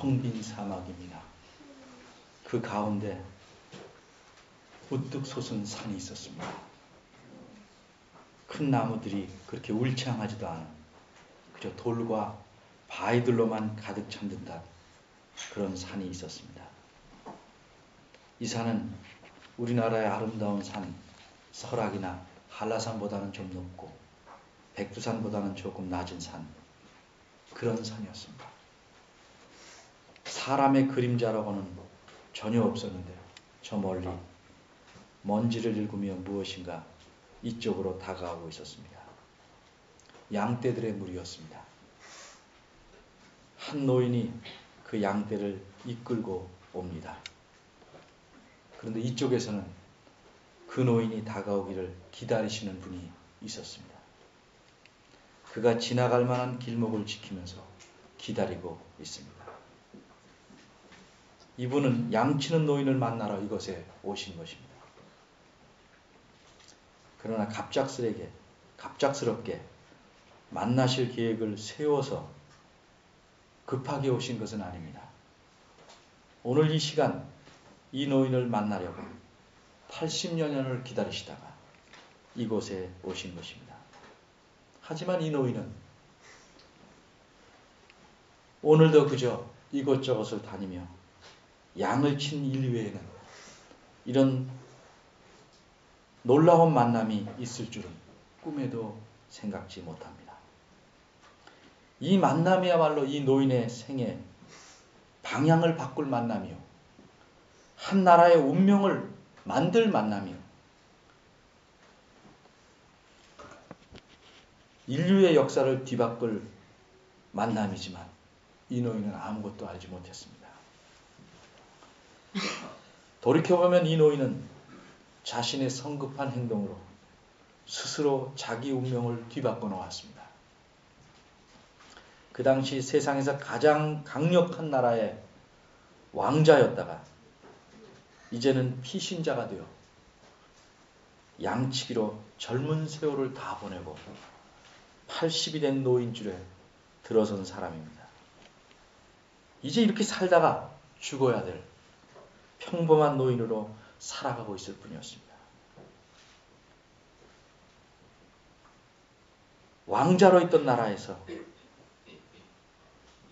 텅 빈 사막입니다. 그 가운데 우뚝 솟은 산이 있었습니다. 큰 나무들이 그렇게 울창하지도 않은 그저 돌과 바위들로만 가득 찬 듯한 그런 산이 있었습니다. 이 산은 우리나라의 아름다운 산, 설악이나 한라산보다는 좀 높고 백두산보다는 조금 낮은 산, 그런 산이었습니다. 사람의 그림자라고는 전혀 없었는데요. 저 멀리 먼지를 일구며 무엇인가 이쪽으로 다가오고 있었습니다. 양떼들의 무리였습니다. 한 노인이 그 양떼를 이끌고 옵니다. 그런데 이쪽에서는 그 노인이 다가오기를 기다리시는 분이 있었습니다. 그가 지나갈 만한 길목을 지키면서 기다리고 있습니다. 이분은 양치는 노인을 만나러 이곳에 오신 것입니다. 그러나 갑작스럽게 만나실 계획을 세워서 급하게 오신 것은 아닙니다. 오늘 이 시간 이 노인을 만나려고 80여 년을 기다리시다가 이곳에 오신 것입니다. 하지만 이 노인은 오늘도 그저 이곳저곳을 다니며 양을 친 일 외에는 이런 놀라운 만남이 있을 줄은 꿈에도 생각지 못합니다. 이 만남이야말로 이 노인의 생애 방향을 바꿀 만남이요, 한 나라의 운명을 만들 만남이요, 인류의 역사를 뒤바꿀 만남이지만 이 노인은 아무것도 알지 못했습니다. 돌이켜보면 이 노인은 자신의 성급한 행동으로 스스로 자기 운명을 뒤바꿔 놓았습니다. 그 당시 세상에서 가장 강력한 나라의 왕자였다가 이제는 피신자가 되어 양치기로 젊은 세월을 다 보내고 80이 된 노인줄에 들어선 사람입니다. 이제 이렇게 살다가 죽어야 될 평범한 노인으로 살아가고 있을 뿐이었습니다. 왕자로 있던 나라에서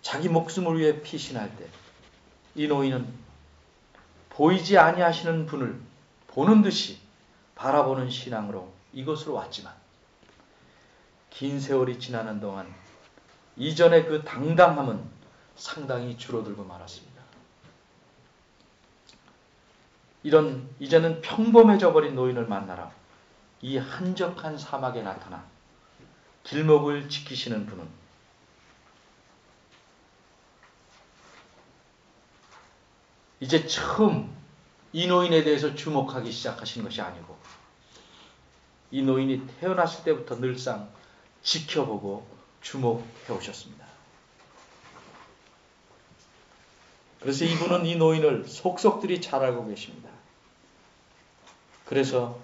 자기 목숨을 위해 피신할 때 이 노인은 보이지 아니하시는 분을 보는 듯이 바라보는 신앙으로 이곳으로 왔지만 긴 세월이 지나는 동안 이전의 그 당당함은 상당히 줄어들고 말았습니다. 이런 이제는 평범해져 버린 노인을 만나라 이 한적한 사막에 나타나 길목을 지키시는 분은 이제 처음 이 노인에 대해서 주목하기 시작하신 것이 아니고 이 노인이 태어났을 때부터 늘상 지켜보고 주목해 오셨습니다. 그래서 이분은 이 노인을 속속들이 잘 알고 계십니다. 그래서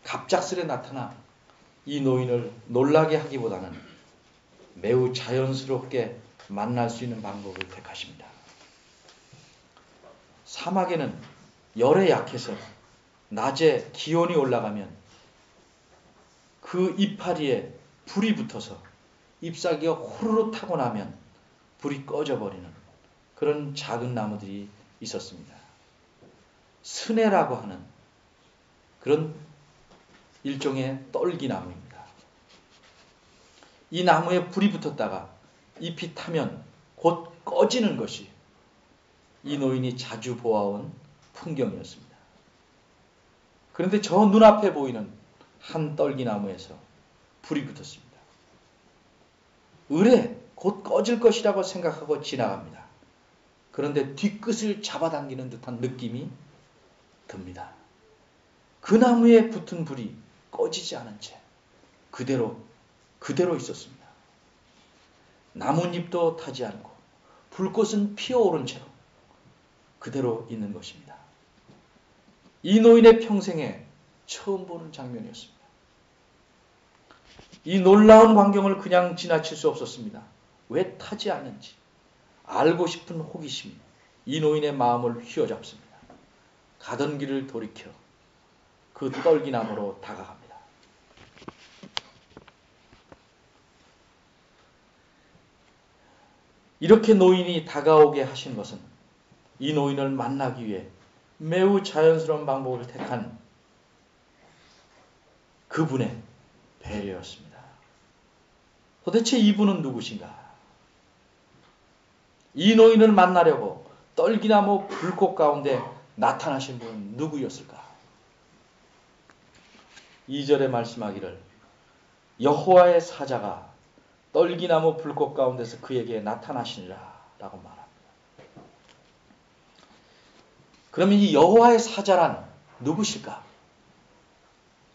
갑작스레 나타나 이 노인을 놀라게 하기보다는 매우 자연스럽게 만날 수 있는 방법을 택하십니다. 사막에는 열에 약해서 낮에 기온이 올라가면 그 이파리에 불이 붙어서 잎사귀가 호로록 타고 나면 불이 꺼져버리는 그런 작은 나무들이 있었습니다. 스네라고 하는 그런 일종의 떨기나무입니다. 이 나무에 불이 붙었다가 잎이 타면 곧 꺼지는 것이 이 노인이 자주 보아온 풍경이었습니다. 그런데 저 눈앞에 보이는 한 떨기나무에서 불이 붙었습니다. 으레 곧 꺼질 것이라고 생각하고 지나갑니다. 그런데 뒤끝을 잡아당기는 듯한 느낌이 듭니다. 그 나무에 붙은 불이 꺼지지 않은 채 그대로 있었습니다. 나뭇잎도 타지 않고 불꽃은 피어오른 채로 그대로 있는 것입니다. 이 노인의 평생에 처음 보는 장면이었습니다. 이 놀라운 광경을 그냥 지나칠 수 없었습니다. 왜 타지 않는지, 알고 싶은 호기심이 이 노인의 마음을 휘어잡습니다. 가던 길을 돌이켜 그 떨기나무로 다가갑니다. 이렇게 노인이 다가오게 하신 것은 이 노인을 만나기 위해 매우 자연스러운 방법을 택한 그분의 배려였습니다. 도대체 이분은 누구신가? 이 노인을 만나려고 떨기나무 불꽃 가운데 나타나신 분은 누구였을까? 2절에 말씀하기를 여호와의 사자가 떨기나무 불꽃 가운데서 그에게 나타나시니라 라고 말합니다. 그러면 이 여호와의 사자란 누구실까?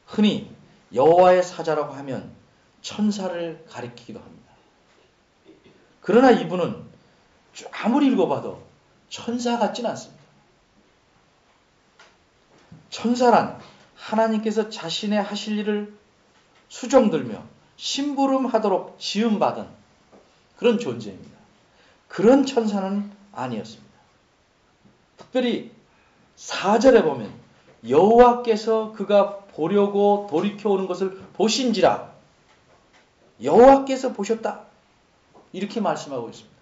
흔히 여호와의 사자라고 하면 천사를 가리키기도 합니다. 그러나 이분은 아무리 읽어봐도 천사 같지는 않습니다. 천사란 하나님께서 자신의 하실 일을 수종들며 심부름하도록 지음받은 그런 존재입니다. 그런 천사는 아니었습니다. 특별히 4절에 보면 여호와께서 그가 보려고 돌이켜오는 것을 보신지라 여호와께서 보셨다 이렇게 말씀하고 있습니다.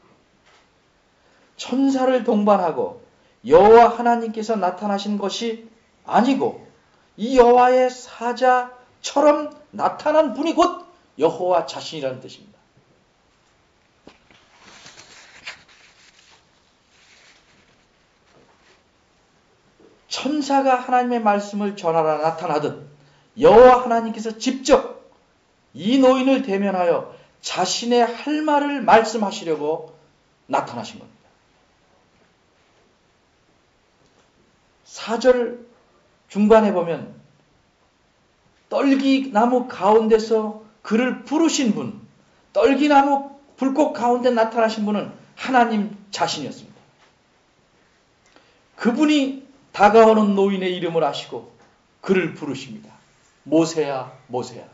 천사를 동반하고 여호와 하나님께서 나타나신 것이 아니고 이 여호와의 사자처럼 나타난 분이 곧 여호와 자신이라는 뜻입니다. 천사가 하나님의 말씀을 전하러 나타나듯 여호와 하나님께서 직접 이 노인을 대면하여 자신의 할 말을 말씀하시려고 나타나신 겁니다. 4절 중반에 보면 떨기나무 가운데서 그를 부르신 분, 떨기나무 불꽃 가운데 나타나신 분은 하나님 자신이었습니다. 그분이 다가오는 노인의 이름을 아시고 그를 부르십니다. 모세야, 모세야.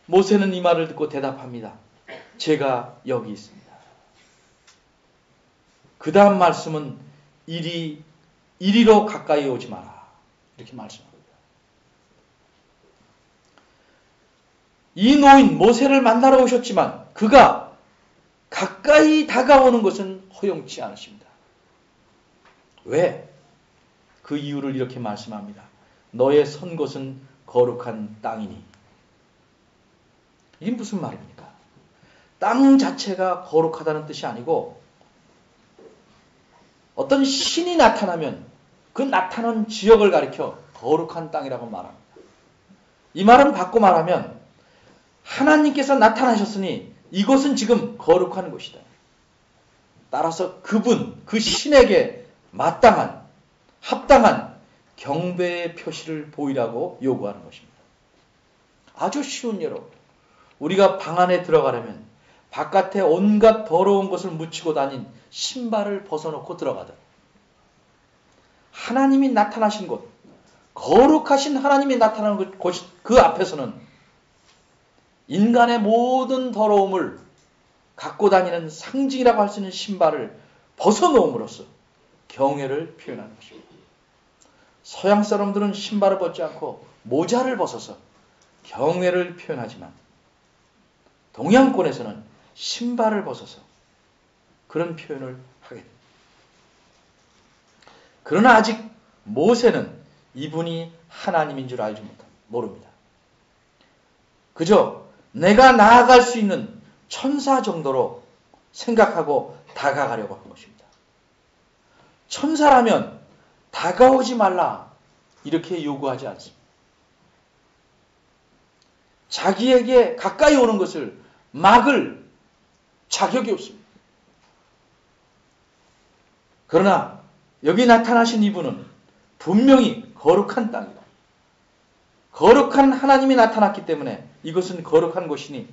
모세는 이 말을 듣고 대답합니다. 제가 여기 있습니다. 그 다음 말씀은 이리로 가까이 오지 마라. 이렇게 말씀합니다. 이 노인 모세를 만나러 오셨지만 그가 가까이 다가오는 것은 허용치 않으십니다. 왜? 그 이유를 이렇게 말씀합니다. 너의 선 곳은 거룩한 땅이니. 이게 무슨 말입니까? 땅 자체가 거룩하다는 뜻이 아니고 어떤 신이 나타나면 그 나타난 지역을 가리켜 거룩한 땅이라고 말합니다. 이 말은 바꿔 말하면 하나님께서 나타나셨으니 이곳은 지금 거룩한 곳이다. 따라서 그분, 그 신에게 마땅한, 합당한 경배의 표시를 보이라고 요구하는 것입니다. 아주 쉬운 예로 우리가 방 안에 들어가려면 바깥에 온갖 더러운 것을 묻히고 다닌 신발을 벗어놓고 들어가듯 하나님이 나타나신 곳, 거룩하신 하나님이 나타나는 곳, 그 앞에서는 인간의 모든 더러움을 갖고 다니는 상징이라고 할 수 있는 신발을 벗어놓음으로써 경외를 표현하는 것입니다. 서양 사람들은 신발을 벗지 않고 모자를 벗어서 경외를 표현하지만 동양권에서는 신발을 벗어서 그런 표현을 하게 됩니다. 그러나 아직 모세는 이분이 하나님인 줄 알지 모릅니다. 그저 내가 나아갈 수 있는 천사 정도로 생각하고 다가가려고 한 것입니다. 천사라면 다가오지 말라 이렇게 요구하지 않습니다. 자기에게 가까이 오는 것을 막을 자격이 없습니다. 그러나 여기 나타나신 이분은 분명히 거룩한 땅이다. 거룩한 하나님이 나타났기 때문에 이것은 거룩한 곳이니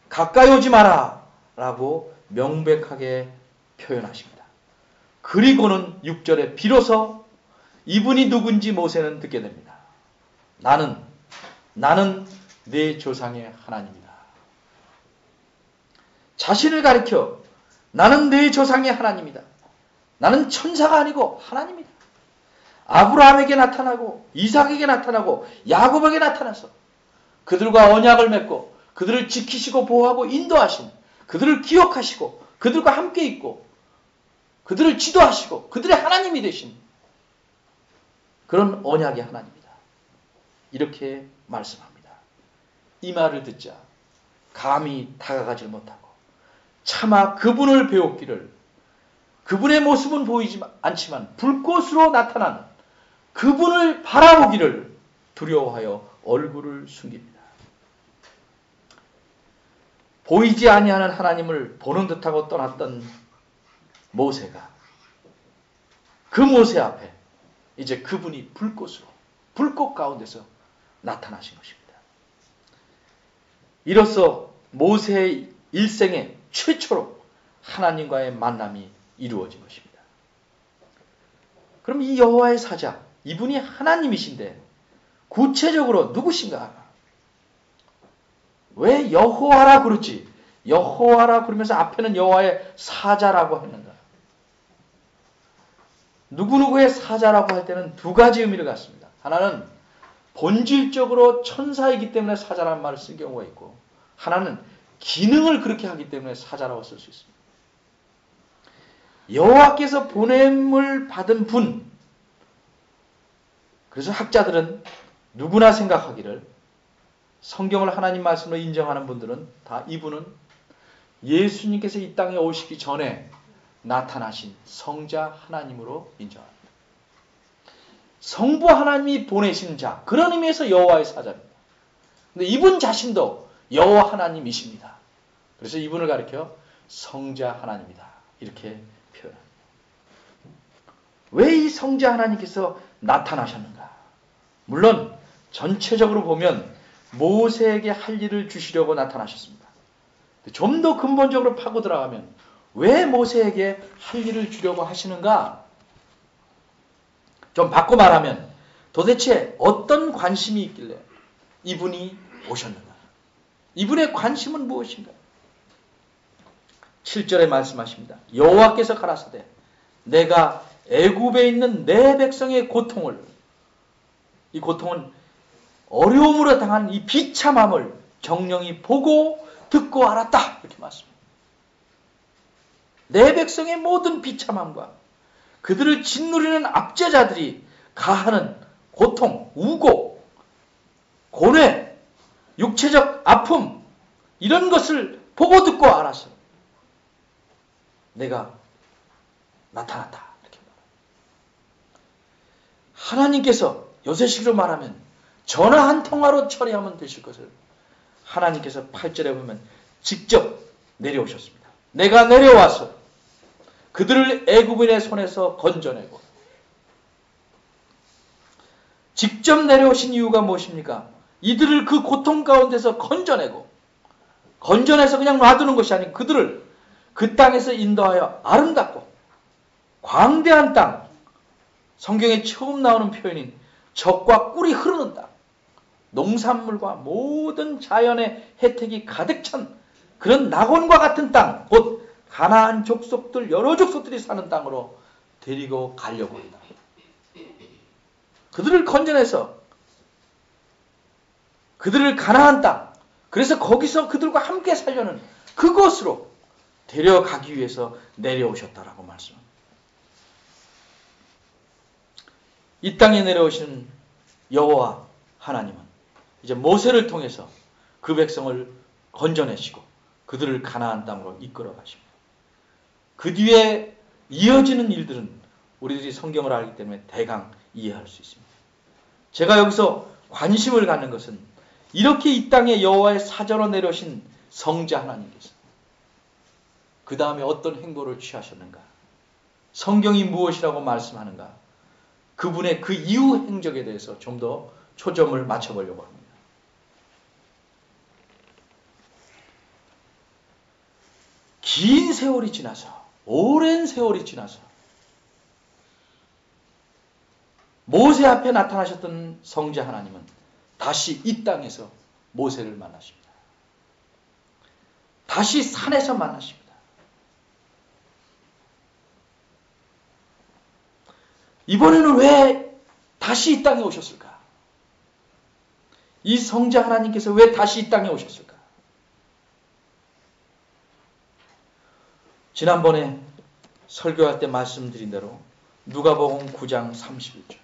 가까이 오지 마라 라고 명백하게 표현하십니다. 그리고는 6절에 비로소 이분이 누군지 모세는 듣게 됩니다. 나는 내 조상의 하나님이다. 자신을 가리켜 나는 네 조상의 하나님이다. 나는 천사가 아니고 하나님이다. 아브라함에게 나타나고 이삭에게 나타나고 야곱에게 나타나서 그들과 언약을 맺고 그들을 지키시고 보호하고 인도하신, 그들을 기억하시고 그들과 함께 있고 그들을 지도하시고 그들의 하나님이 되신 그런 언약의 하나님이다. 이렇게 말씀합니다. 이 말을 듣자 감히 다가가지 못하고 차마 그분을 배웠기를, 그분의 모습은 보이지 않지만 불꽃으로 나타난 그분을 바라보기를 두려워하여 얼굴을 숨깁니다. 보이지 아니하는 하나님을 보는 듯하고 떠났던 모세가, 그 모세 앞에 이제 그분이 불꽃으로, 불꽃 가운데서 나타나신 것입니다. 이로써 모세의 일생에 최초로 하나님과의 만남이 이루어진 것입니다. 그럼 이 여호와의 사자, 이분이 하나님이신데 구체적으로 누구신가? 왜 여호와라 그러지? 여호와라 그러면서 앞에는 여호와의 사자라고 했는가? 누구누구의 사자라고 할 때는 두 가지 의미를 갖습니다. 하나는 본질적으로 천사이기 때문에 사자라는 말을 쓴 경우가 있고, 하나는 기능을 그렇게 하기 때문에 사자라고 쓸 수 있습니다. 여호와께서 보냄을 받은 분, 그래서 학자들은 누구나 생각하기를, 성경을 하나님 말씀으로 인정하는 분들은 다 이분은 예수님께서 이 땅에 오시기 전에 나타나신 성자 하나님으로 인정합니다. 성부 하나님이 보내신 자, 그런 의미에서 여호와의 사자입니다. 근데 이분 자신도 여호와 하나님이십니다. 그래서 이분을 가리켜 성자 하나님이다, 이렇게 표현합니다. 왜 이 성자 하나님께서 나타나셨는가? 물론 전체적으로 보면 모세에게 할 일을 주시려고 나타나셨습니다. 좀 더 근본적으로 파고 들어가면 왜 모세에게 할 일을 주려고 하시는가? 좀 바꿔 말하면 도대체 어떤 관심이 있길래 이분이 오셨는가? 이분의 관심은 무엇인가? 7절에 말씀하십니다. 여호와께서 가라사대 내가 애굽에 있는 내 백성의 고통을, 이 고통은 어려움으로 당한 이 비참함을 정령이 보고 듣고 알았다, 이렇게 말씀합니다. 내 백성의 모든 비참함과 그들을 짓누리는 압제자들이 가하는 고통, 우고, 고뇌, 육체적 아픔, 이런 것을 보고 듣고 알았어. 내가 나타났다, 이렇게 말합니다. 하나님께서 요새식으로 말하면 전화 한 통화로 처리하면 되실 것을 하나님께서 8절에 보면 직접 내려오셨습니다. 내가 내려와서 그들을 애굽인의 손에서 건져내고, 직접 내려오신 이유가 무엇입니까? 이들을 그 고통 가운데서 건져내고, 건져내서 그냥 놔두는 것이 아니고 그들을 그 땅에서 인도하여 아름답고 광대한 땅, 성경에 처음 나오는 표현인 젖과 꿀이 흐르는 땅, 농산물과 모든 자연의 혜택이 가득 찬 그런 낙원과 같은 땅, 곧 가나안 족속들, 여러 족속들이 사는 땅으로 데리고 가려고 합니다. 그들을 건져내서 그들을 가나안 땅, 그래서 거기서 그들과 함께 살려는 그곳으로 데려가기 위해서 내려오셨다라고 말씀합니다. 이 땅에 내려오신 여호와 하나님은 이제 모세를 통해서 그 백성을 건져내시고 그들을 가나안 땅으로 이끌어 가십니다. 그 뒤에 이어지는 일들은 우리들이 성경을 알기 때문에 대강 이해할 수 있습니다. 제가 여기서 관심을 갖는 것은 이렇게 이 땅에 여호와의 사자로 내려오신 성자 하나님께서 그 다음에 어떤 행보를 취하셨는가? 성경이 무엇이라고 말씀하는가? 그분의 그 이후 행적에 대해서 좀 더 초점을 맞춰보려고 합니다. 긴 세월이 지나서, 오랜 세월이 지나서 모세 앞에 나타나셨던 성자 하나님은 다시 이 땅에서 모세를 만나십니다. 다시 산에서 만나십니다. 이번에는 왜 다시 이 땅에 오셨을까? 이 성자 하나님께서 왜 다시 이 땅에 오셨을까? 지난번에 설교할 때 말씀드린 대로 누가복음 9장 31절.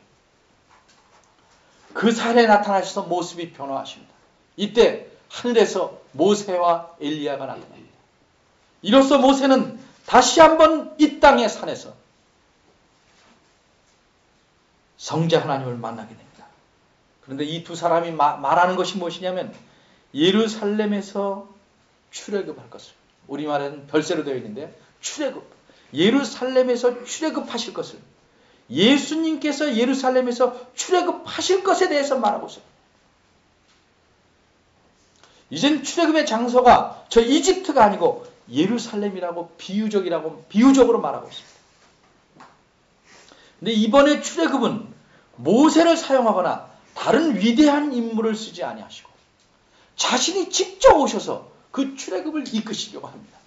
그 산에 나타나셔서 모습이 변화하십니다. 이때 하늘에서 모세와 엘리야가 나타납니다. 이로써 모세는 다시 한번 이 땅의 산에서 성자 하나님을 만나게 됩니다. 그런데 이 두 사람이 말하는 것이 무엇이냐면 예루살렘에서 출애굽할 것을, 우리말에는 별세로 되어 있는데 출애굽, 예루살렘에서 출애굽하실 것을, 예수님께서 예루살렘에서 출애굽하실 것에 대해서 말하고 있어요. 이젠 출애굽의 장소가 저 이집트가 아니고 예루살렘이라고 비유적으로 말하고 있습니다. 근데 이번에 출애굽은 모세를 사용하거나 다른 위대한 인물을 쓰지 아니하시고 자신이 직접 오셔서 그 출애굽을 이끄시려고 합니다.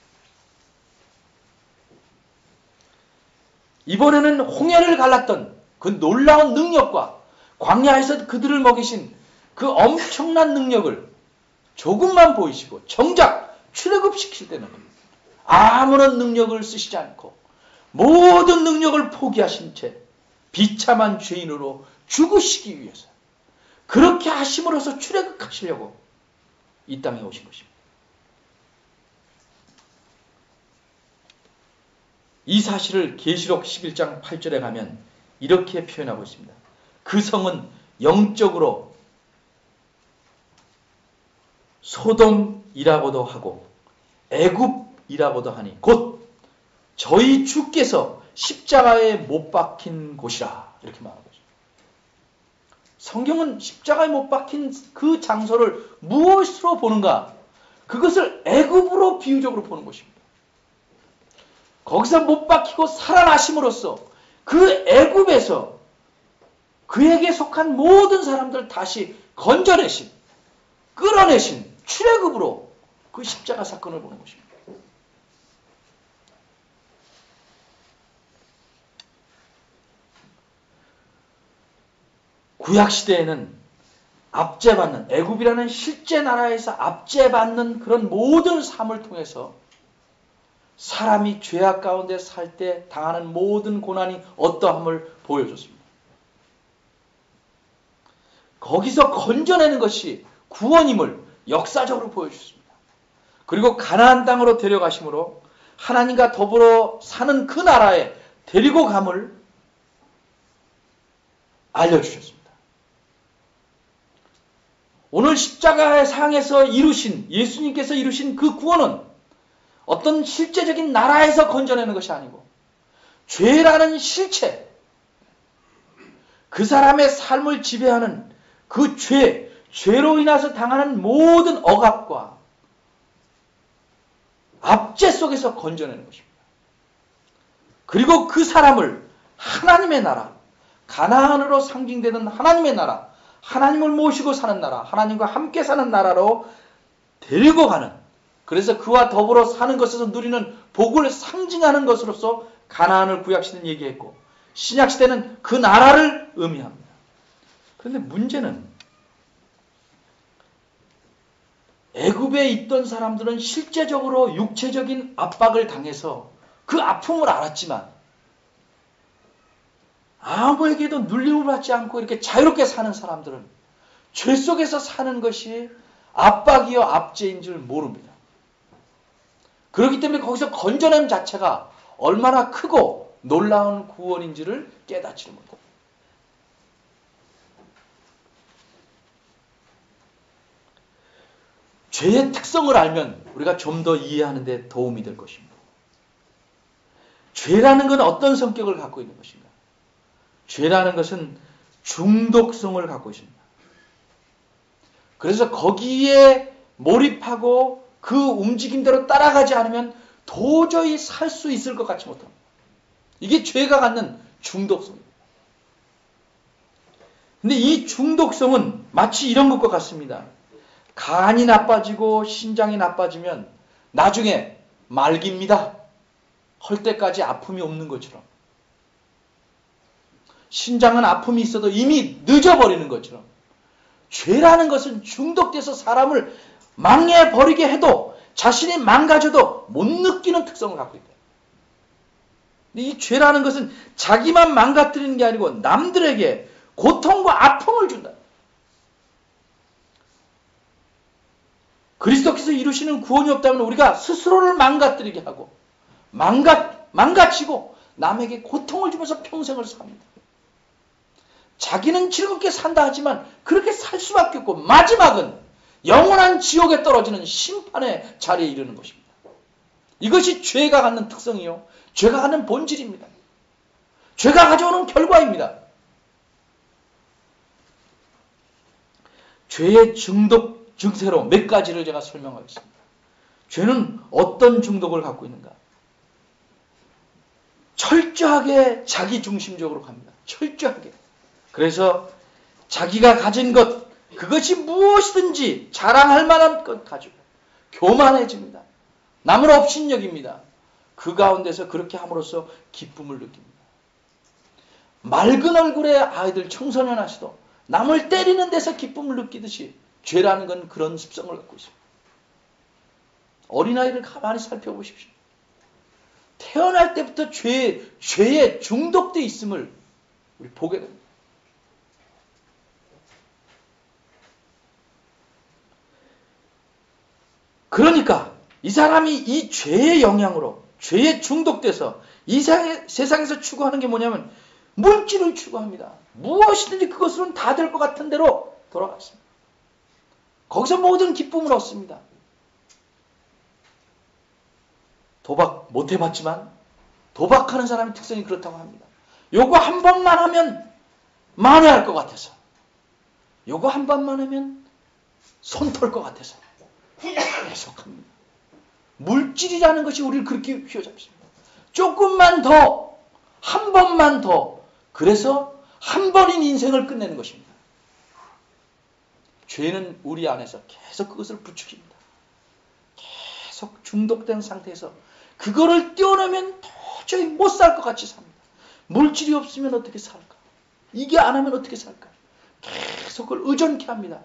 이번에는 홍해를 갈랐던 그 놀라운 능력과 광야에서 그들을 먹이신 그 엄청난 능력을 조금만 보이시고 정작 출애굽시킬 때는 아무런 능력을 쓰시지 않고 모든 능력을 포기하신 채 비참한 죄인으로 죽으시기 위해서 그렇게 하심으로써 출애굽하시려고 이 땅에 오신 것입니다. 이 사실을 계시록 11장 8절에 가면 이렇게 표현하고 있습니다. 그 성은 영적으로 소돔이라고도 하고 애굽이라고도 하니 곧 저희 주께서 십자가에 못 박힌 곳이라, 이렇게 말하고 있습니다. 성경은 십자가에 못 박힌 그 장소를 무엇으로 보는가? 그것을 애굽으로 비유적으로 보는 것입니다. 거기서 못 박히고 살아나심으로써 그 애굽에서 그에게 속한 모든 사람들을 다시 건져내신, 끌어내신 출애굽으로 그 십자가 사건을 보는 것입니다. 구약시대에는 압제받는, 애굽이라는 실제 나라에서 압제받는 그런 모든 삶을 통해서 사람이 죄악 가운데 살 때 당하는 모든 고난이 어떠함을 보여줬습니다. 거기서 건져내는 것이 구원임을 역사적으로 보여주셨습니다. 그리고 가나안 땅으로 데려가심으로 하나님과 더불어 사는 그 나라에 데리고 감을 알려주셨습니다. 오늘 십자가의 상에서 이루신, 예수님께서 이루신 그 구원은 어떤 실제적인 나라에서 건져내는 것이 아니고 죄라는 실체, 그 사람의 삶을 지배하는 그 죄로 인해서 당하는 모든 억압과 압제 속에서 건져내는 것입니다. 그리고 그 사람을 하나님의 나라, 가나안으로 상징되는 하나님의 나라, 하나님을 모시고 사는 나라, 하나님과 함께 사는 나라로 데리고 가는, 그래서 그와 더불어 사는 것에서 누리는 복을 상징하는 것으로서 가나안을 구약시대는 얘기했고 신약시대는 그 나라를 의미합니다. 그런데 문제는 애굽에 있던 사람들은 실제적으로 육체적인 압박을 당해서 그 아픔을 알았지만 아무에게도 눌림을 받지 않고 이렇게 자유롭게 사는 사람들은 죄 속에서 사는 것이 압박이요 압제인 줄 모릅니다. 그렇기 때문에 거기서 건져냄 자체가 얼마나 크고 놀라운 구원인지를 깨닫지를 못합니다. 죄의 특성을 알면 우리가 좀 더 이해하는 데 도움이 될 것입니다. 죄라는 건 어떤 성격을 갖고 있는 것인가? 죄라는 것은 중독성을 갖고 있습니다. 그래서 거기에 몰입하고 그 움직임대로 따라가지 않으면 도저히 살 수 있을 것 같지 못합니다. 이게 죄가 갖는 중독성입니다. 근데 이 중독성은 마치 이런 것과 같습니다. 간이 나빠지고 신장이 나빠지면 나중에 말깁니다. 할 때까지 아픔이 없는 것처럼. 신장은 아픔이 있어도 이미 늦어버리는 것처럼. 죄라는 것은 중독돼서 사람을 망해버리게 해도 자신이 망가져도 못 느끼는 특성을 갖고 있다. 이 죄라는 것은 자기만 망가뜨리는 게 아니고 남들에게 고통과 아픔을 준다. 그리스도께서 이루시는 구원이 없다면 우리가 스스로를 망가뜨리게 하고 망가치고 남에게 고통을 주면서 평생을 삽니다. 자기는 즐겁게 산다 하지만 그렇게 살 수밖에 없고 마지막은 영원한 지옥에 떨어지는 심판의 자리에 이르는 것입니다. 이것이 죄가 갖는 특성이요. 죄가 갖는 본질입니다. 죄가 가져오는 결과입니다. 죄의 중독 증세로 몇 가지를 제가 설명하겠습니다. 죄는 어떤 중독을 갖고 있는가? 철저하게 자기중심적으로 갑니다. 철저하게. 그래서 자기가 가진 것, 그것이 무엇이든지 자랑할 만한 것 가지고 교만해집니다. 남을 업신여깁니다. 그 가운데서 그렇게 함으로써 기쁨을 느낍니다. 맑은 얼굴의 아이들, 청소년 아시도 남을 때리는 데서 기쁨을 느끼듯이 죄라는 건 그런 습성을 갖고 있습니다. 어린아이를 가만히 살펴보십시오. 태어날 때부터 죄에 중독되어 있음을 우리 보게 됩니다. 그러니까 이 사람이 이 죄의 영향으로 죄에 중독돼서 이 세상에서 추구하는 게 뭐냐면 물질을 추구합니다. 무엇이든지 그것으로는 다 될 것 같은 대로 돌아갔습니다. 거기서 모든 기쁨을 얻습니다. 도박 못 해봤지만 도박하는 사람의 특성이 그렇다고 합니다. 요거 한 번만 하면 만회할 것 같아서, 요거 한 번만 하면 손 털 것 같아서 계속합니다. 물질이라는 것이 우리를 그렇게 휘어잡습니다. 조금만 더, 한 번만 더, 그래서 한 번인 인생을 끝내는 것입니다. 죄는 우리 안에서 계속 그것을 부추깁니다. 계속 중독된 상태에서 그거를 떼어내면 도저히 못 살 것 같이 삽니다. 물질이 없으면 어떻게 살까? 이게 안 하면 어떻게 살까? 계속 그걸 의존케 합니다.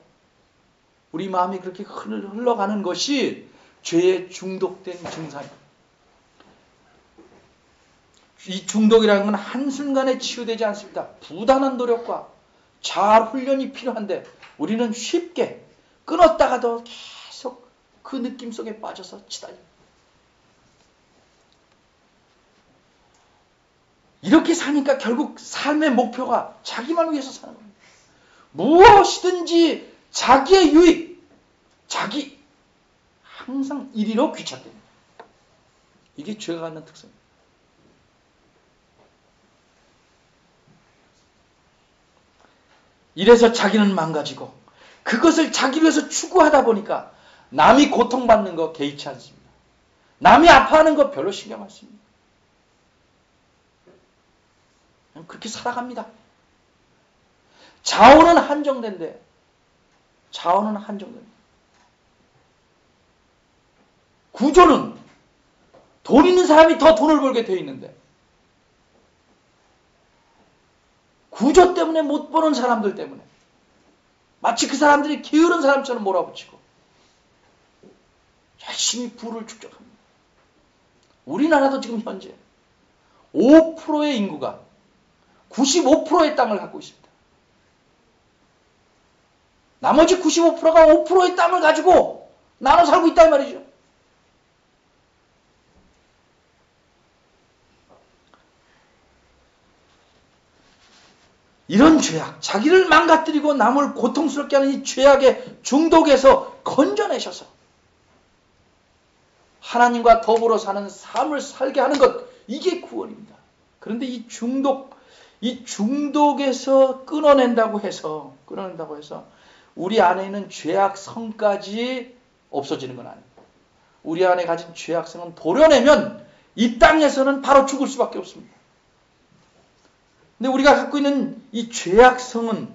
우리 마음이 그렇게 흘러가는 것이 죄에 중독된 증상입니다. 이 중독이라는 건 한순간에 치유되지 않습니다. 부단한 노력과 자아 훈련이 필요한데 우리는 쉽게 끊었다가도 계속 그 느낌 속에 빠져서 치달립니다. 이렇게 사니까 결국 삶의 목표가 자기만 위해서 사는 겁니다. 무엇이든지 자기의 유익, 항상 이리로 귀착됩니다. 이게 죄가 갖는 특성입니다. 이래서 자기는 망가지고 그것을 자기를 위해서 추구하다 보니까 남이 고통받는 거 개의치 않습니다. 남이 아파하는 거 별로 신경 안 씁니다. 그냥 그렇게 살아갑니다. 자원은 한정된데, 구조는 돈 있는 사람이 더 돈을 벌게 되어 있는데 구조 때문에 못 버는 사람들 때문에 마치 그 사람들이 게으른 사람처럼 몰아붙이고 열심히 부를 축적합니다. 우리나라도 지금 현재 5%의 인구가 95%의 땅을 갖고 있습니다. 나머지 95%가 5%의 땅을 가지고 나눠 살고 있단 말이죠. 이런 죄악, 자기를 망가뜨리고 남을 고통스럽게 하는 이 죄악의 중독에서 건져내셔서 하나님과 더불어 사는 삶을 살게 하는 것, 이게 구원입니다. 그런데 이 중독에서 끊어낸다고 해서 우리 안에 있는 죄악성까지 없어지는 건 아닙니다. 우리 안에 가진 죄악성은 도려내면 이 땅에서는 바로 죽을 수밖에 없습니다. 근데 우리가 갖고 있는 이 죄악성은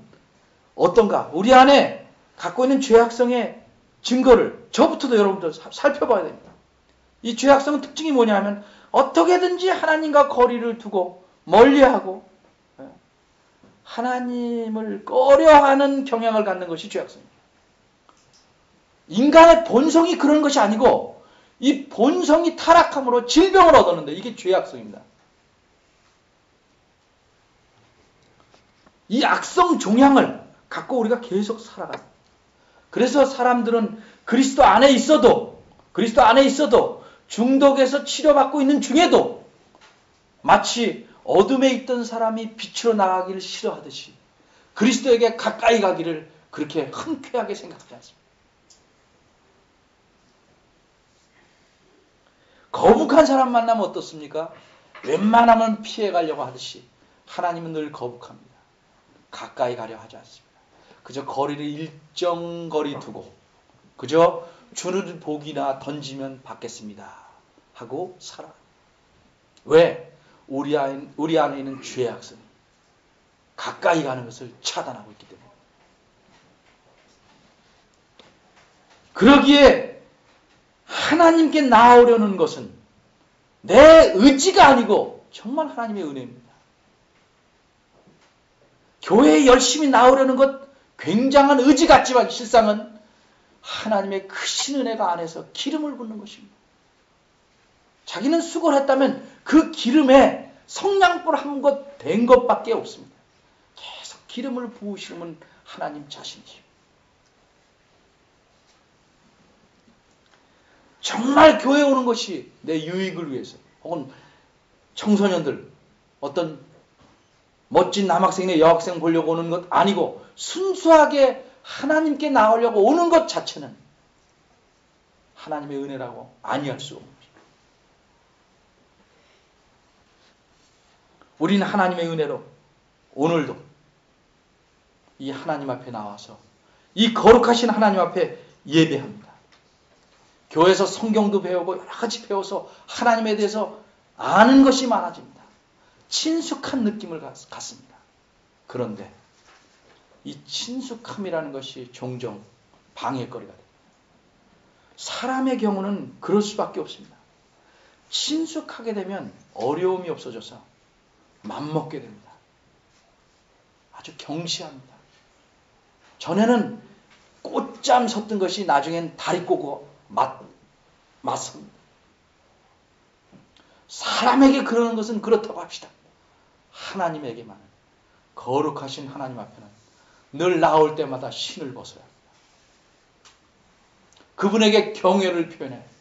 어떤가? 우리 안에 갖고 있는 죄악성의 증거를 저부터도 여러분들 살펴봐야 됩니다. 이 죄악성의 특징이 뭐냐면 어떻게든지 하나님과 거리를 두고 멀리하고 하나님을 꺼려하는 경향을 갖는 것이 죄악성입니다. 인간의 본성이 그런 것이 아니고 이 본성이 타락함으로 질병을 얻었는데 이게 죄악성입니다. 이 악성 종양을 갖고 우리가 계속 살아가요. 그래서 사람들은 그리스도 안에 있어도 중독에서 치료받고 있는 중에도 마치 어둠에 있던 사람이 빛으로 나가기를 싫어하듯이 그리스도에게 가까이 가기를 그렇게 흔쾌하게 생각하지 않습니다. 거북한 사람 만나면 어떻습니까? 웬만하면 피해가려고 하듯이 하나님은 늘 거북합니다. 가까이 가려 하지 않습니다. 그저 거리를 일정 거리 두고 그저 주는 복이나 던지면 받겠습니다 하고 살아. 왜? 우리 안에 있는 죄악성이 가까이 가는 것을 차단하고 있기 때문에. 그러기에 하나님께 나아오려는 것은 내 의지가 아니고 정말 하나님의 은혜입니다. 교회에 열심히 나오려는 것 굉장한 의지 같지만 실상은 하나님의 크신 은혜가 안에서 기름을 붓는 것입니다. 자기는 수고를 했다면 그 기름에 성냥불 한 것 된 것밖에 없습니다. 계속 기름을 부으시는 분 하나님 자신이십니다. 정말 교회에 오는 것이 내 유익을 위해서 혹은 청소년들 어떤 멋진 남학생이나 여학생 보려고 오는 것 아니고 순수하게 하나님께 나오려고 오는 것 자체는 하나님의 은혜라고 아니할 수 없는 것입니다. 우리는 하나님의 은혜로 오늘도 이 하나님 앞에 나와서 이 거룩하신 하나님 앞에 예배합니다. 교회에서 성경도 배우고 여러 가지 배워서 하나님에 대해서 아는 것이 많아집니다. 친숙한 느낌을 갖습니다. 그런데 이 친숙함이라는 것이 종종 방해거리가 됩니다. 사람의 경우는 그럴 수밖에 없습니다. 친숙하게 되면 어려움이 없어져서 맘먹게 됩니다. 아주 경시합니다. 전에는 꽃잠 섰던 것이 나중엔 다리 꼬고 맞습니다. 사람에게 그러는 것은 그렇다고 합시다. 하나님에게만은 거룩하신 하나님 앞에는 늘 나올 때마다 신을 벗어야 합니다. 그분에게 경외를 표현해야 합니다.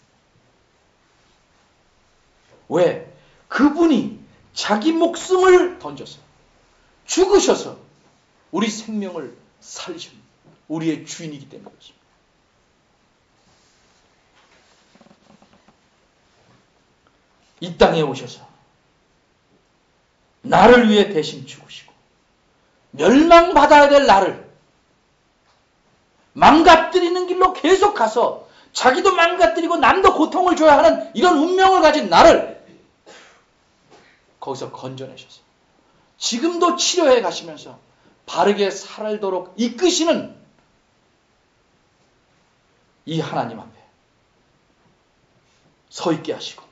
왜? 그분이 자기 목숨을 던져서 죽으셔서 우리 생명을 살리십니다. 우리의 주인이기 때문에 그렇습니다. 이 땅에 오셔서 나를 위해 대신 죽으시고 멸망받아야 될 나를 망가뜨리는 길로 계속 가서 자기도 망가뜨리고 남도 고통을 줘야 하는 이런 운명을 가진 나를 거기서 건져내셔서 지금도 치료해 가시면서 바르게 살도록 이끄시는 이 하나님 앞에 서 있게 하시고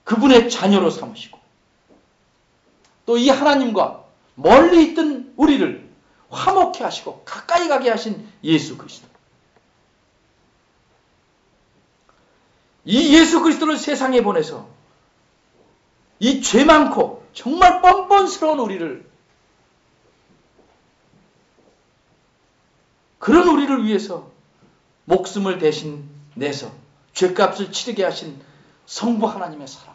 그분의 자녀로 삼으시고 또 이 하나님과 멀리 있던 우리를 화목해 하시고 가까이 가게 하신 예수 그리스도. 이 예수 그리스도를 세상에 보내서 이 죄 많고 정말 뻔뻔스러운 우리를 그런 우리를 위해서 목숨을 대신 내서 죄값을 치르게 하신 성부 하나님의 사랑.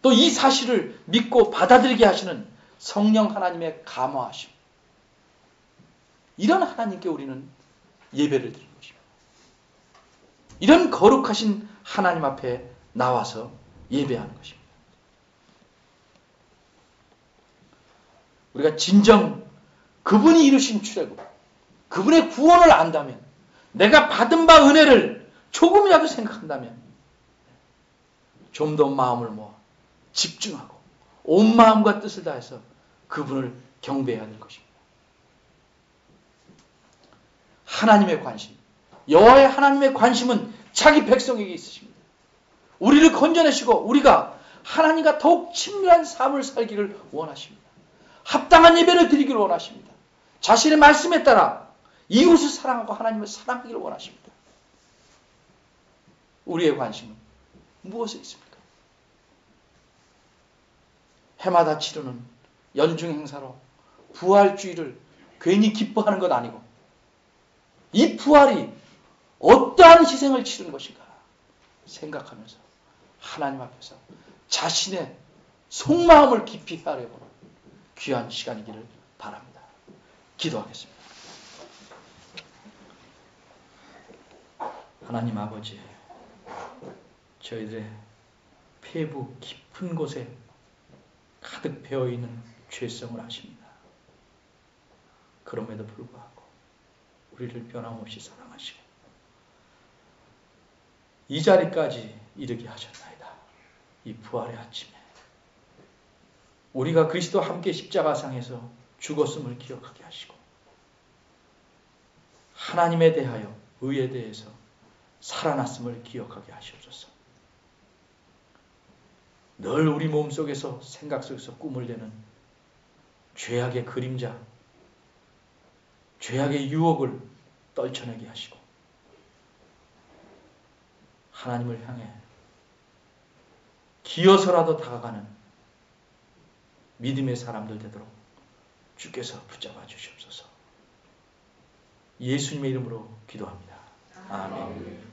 또 이 사실을 믿고 받아들이게 하시는 성령 하나님의 감화하심. 이런 하나님께 우리는 예배를 드리는 것입니다. 이런 거룩하신 하나님 앞에 나와서 예배하는 것입니다. 우리가 진정 그분이 이루신 출애굽, 그분의 구원을 안다면, 내가 받은 바 은혜를 조금이라도 생각한다면 좀 더 마음을 모아 집중하고 온 마음과 뜻을 다해서 그분을 경배해야 할 것입니다. 하나님의 관심, 여호와의 하나님의 관심은 자기 백성에게 있으십니다. 우리를 건져내시고 우리가 하나님과 더욱 친밀한 삶을 살기를 원하십니다. 합당한 예배를 드리기를 원하십니다. 자신의 말씀에 따라 이웃을 사랑하고 하나님을 사랑하기를 원하십니다. 우리의 관심은 무엇에 있습니까? 해마다 치르는 연중 행사로 부활주의를 괜히 기뻐하는 것 아니고 이 부활이 어떠한 희생을 치르는 것인가 생각하면서 하나님 앞에서 자신의 속마음을 깊이 헤아려보는 귀한 시간이기를 바랍니다. 기도하겠습니다. 하나님 아버지, 저희들의 폐부 깊은 곳에 가득 배어있는 죄성을 아십니다. 그럼에도 불구하고 우리를 변함없이 사랑하시고 이 자리까지 이르게 하셨나이다. 이 부활의 아침에 우리가 그리스도와 함께 십자가상에서 죽었음을 기억하게 하시고 하나님에 대하여 의에 대해서 살아났음을 기억하게 하시옵소서. 늘 우리 몸속에서 생각 속에서 꿈을 내는 죄악의 그림자, 죄악의 유혹을 떨쳐내게 하시고 하나님을 향해 기어서라도 다가가는 믿음의 사람들 되도록 주께서 붙잡아 주시옵소서. 예수님의 이름으로 기도합니다. 아멘.